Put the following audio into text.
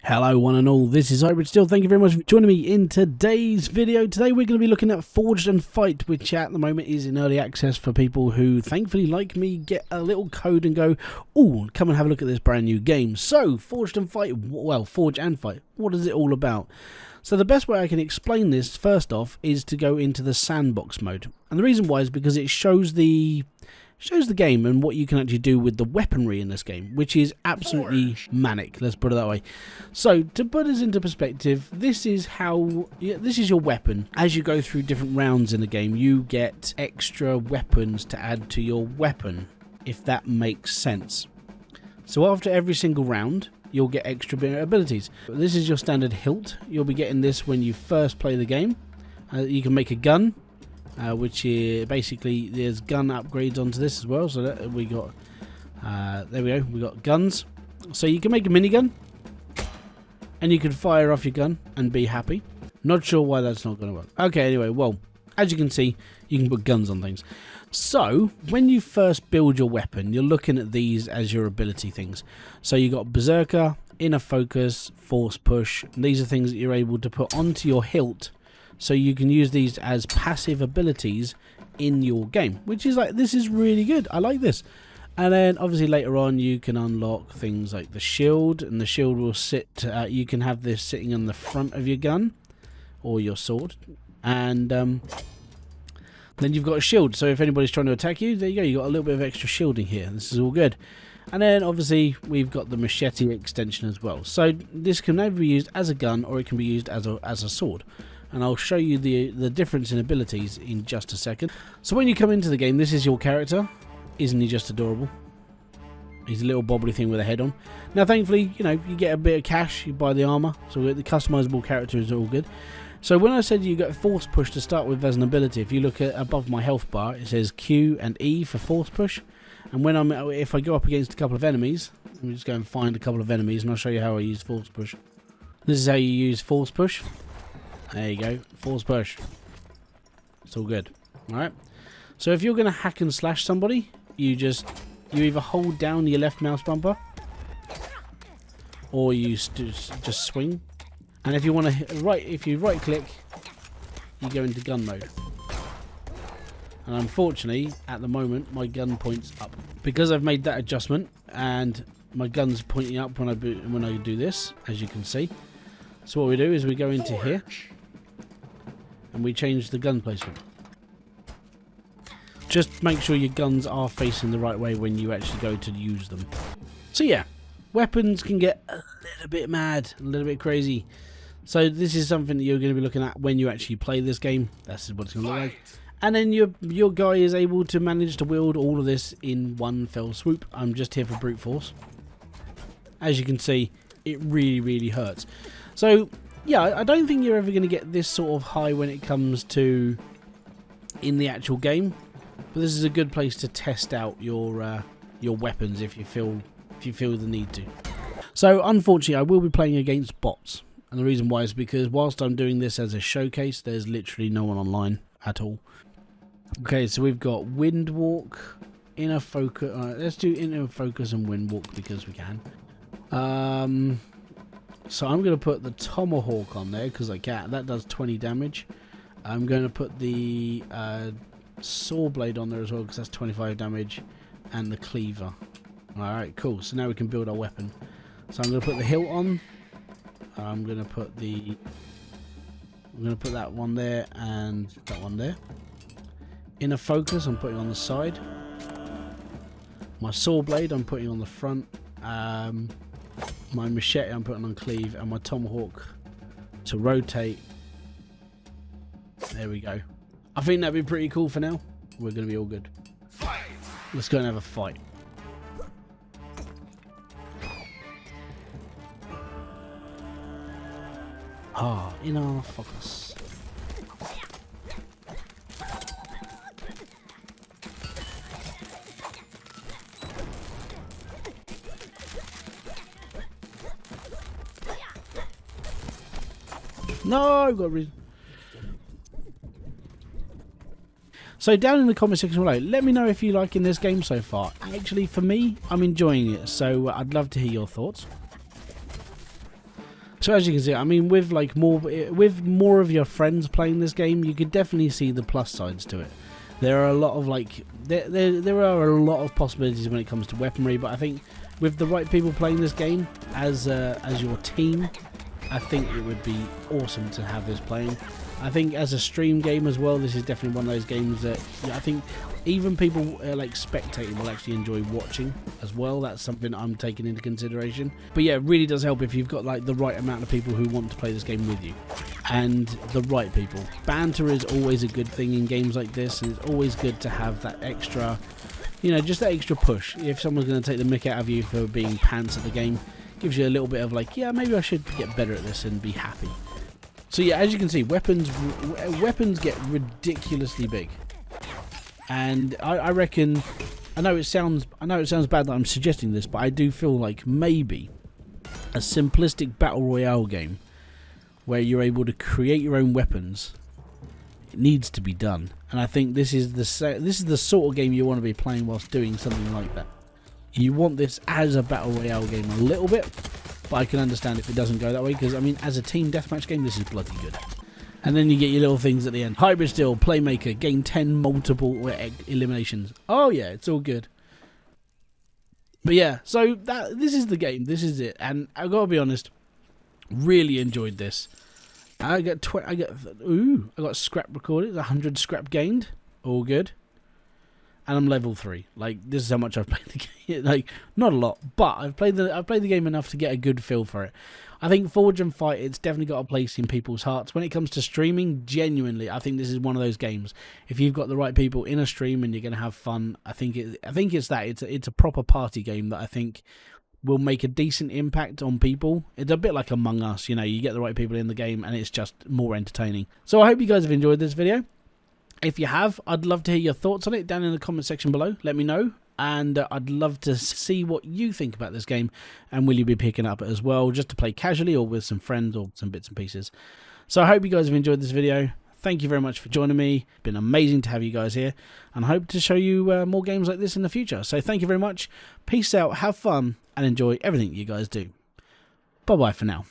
Hello one and all, this is Hybridsteel. Thank you very much for joining me in today's video. Today we're going to be looking at Forged and Fight, which at the moment is in early access for people who, thankfully like me, get a little code and go, ooh, come and have a look at this brand new game. So, Forged and Fight, well, Forge and Fight, what is it all about? So the best way I can explain this, first off, is to go into the sandbox mode. And the reason why is because it shows the game and what you can actually do with the weaponry in this game, which is absolutely manic, let's put it that way. So to put us into perspective, this is your weapon. As you go through different rounds in the game, you get extra weapons to add to your weapon, if that makes sense. So after every single round, you'll get extra abilities. This is your standard hilt. You'll be getting this when you first play the game. You can make a gun, which is basically there's gun upgrades onto this as well. So that we got there we go, we got guns. So you can make a minigun and you can fire off your gun and be happy. Not sure why that's not going to work. Okay, anyway, well, as you can see, you can put guns on things. So when you first build your weapon, you're looking at these as your ability things. So you got Berserker, Inner Focus, Force Push. These are things that you're able to put onto your hilt, so you can use these as passive abilities in your game, which is like, this is really good. I like this. And then obviously later on you can unlock things like the shield, and the shield will sit, you can have this sitting on the front of your gun or your sword. And then you've got a shield, so if anybody's trying to attack you, there you go, you got a little bit of extra shielding here. This is all good. And then obviously we've got the machete extension as well. So this can either be used as a gun or it can be used as a sword. And I'll show you the difference in abilities in just a second. So when you come into the game, this is your character. Isn't he just adorable? He's a little bobbly thing with a head on. Now thankfully, you know, you get a bit of cash, you buy the armor, so the customizable character is all good. So when I said you got Force Push to start with as an ability, if you look at above my health bar, it says Q and E for Force Push. And when if I go up against a couple of enemies, let me just go and find a couple of enemies and I'll show you how I use Force Push. This is how you use Force Push. There you go, Force Push. It's all good. Alright. So if you're going to hack and slash somebody, you either hold down your left mouse bumper or you just swing. And if you want to if you right click, you go into gun mode. And unfortunately, at the moment, my gun points up because I've made that adjustment, and my gun's pointing up when I do this, as you can see. So what we do is we go into here and we change the gun placement. Just make sure your guns are facing the right way when you actually go to use them. So yeah, weapons can get a little bit mad, a little bit crazy. So this is something that you're going to be looking at when you actually play this game. That's what it's going to look like. And then your guy is able to manage to wield all of this in one fell swoop. I'm just here for brute force. As you can see, it really, really hurts. So yeah, I don't think you're ever going to get this sort of high when it comes to in the actual game. But this is a good place to test out your weapons if you feel the need to. So unfortunately, I will be playing against bots. And the reason why is because whilst I'm doing this as a showcase, there's literally no one online at all. Okay, so we've got Wind Walk, Inner Focus. Let's do Inner Focus and Wind Walk because we can. So I'm going to put the Tomahawk on there because I can. That does 20 damage. I'm going to put the Saw Blade on there as well because that's 25 damage. And the Cleaver. Alright, cool. So now we can build our weapon. So I'm going to put the hilt on. I'm going to put that one there and that one there. Inner Focus I'm putting on the side. My Saw Blade I'm putting on the front. My Machete I'm putting on Cleave, and my Tomahawk to rotate. There we go. I think that'd be pretty cool for now. We're going to be all good. Let's go and have a fight. Inner Focus. No, got reason. So down in the comment section below, let me know if you're liking this game so far. Actually, for me, I'm enjoying it, so I'd love to hear your thoughts. So as you can see, I mean, with more of your friends playing this game, you could definitely see the plus sides to it. There are a lot of there are a lot of possibilities when it comes to weaponry, but I think with the right people playing this game as your team, I think it would be awesome to have this playing. I think as a stream game as well, this is definitely one of those games that I think even people like spectating will actually enjoy watching as well. That's something I'm taking into consideration. But yeah, it really does help if you've got like the right amount of people who want to play this game with you, and the right people. Banter is always a good thing in games like this, and it's always good to have that extra, you know, just that extra push. If someone's going to take the mick out of you for being pants at the game, gives you a little bit of like, yeah, maybe I should get better at this and be happy. So yeah, as you can see, weapons get ridiculously big, and I reckon, I know it sounds bad that I'm suggesting this, but I do feel like maybe a simplistic battle royale game where you're able to create your own weapons, it needs to be done. And I think this is the sort of game you want to be playing whilst doing something like that. You want this as a battle royale game a little bit, but I can understand if it doesn't go that way, because I mean, as a team deathmatch game, this is bloody good. And then you get your little things at the end. Hybridsteel, Playmaker, gain 10 multiple eliminations. Oh yeah, it's all good. But yeah, so this is the game. This is it. And I gotta be honest, really enjoyed this. I got scrap recorded, 100 scrap gained. All good. And I'm level 3. Like, this is how much I've played the game. Like, not a lot, but I've played the game enough to get a good feel for it. I think Forge and Fight, it's definitely got a place in people's hearts. When it comes to streaming, genuinely, I think this is one of those games. If you've got the right people in a stream and you're going to have fun, I think it's that. It's a proper party game that I think will make a decent impact on people. It's a bit like Among Us, you know, you get the right people in the game and it's just more entertaining. So I hope you guys have enjoyed this video. If you have, I'd love to hear your thoughts on it down in the comment section below. Let me know. And I'd love to see what you think about this game, and will you be picking up it as well, just to play casually or with some friends or some bits and pieces. So I hope you guys have enjoyed this video. Thank you very much for joining me. It's been amazing to have you guys here, and I hope to show you more games like this in the future. So thank you very much. Peace out, have fun, and enjoy everything you guys do. Bye bye for now.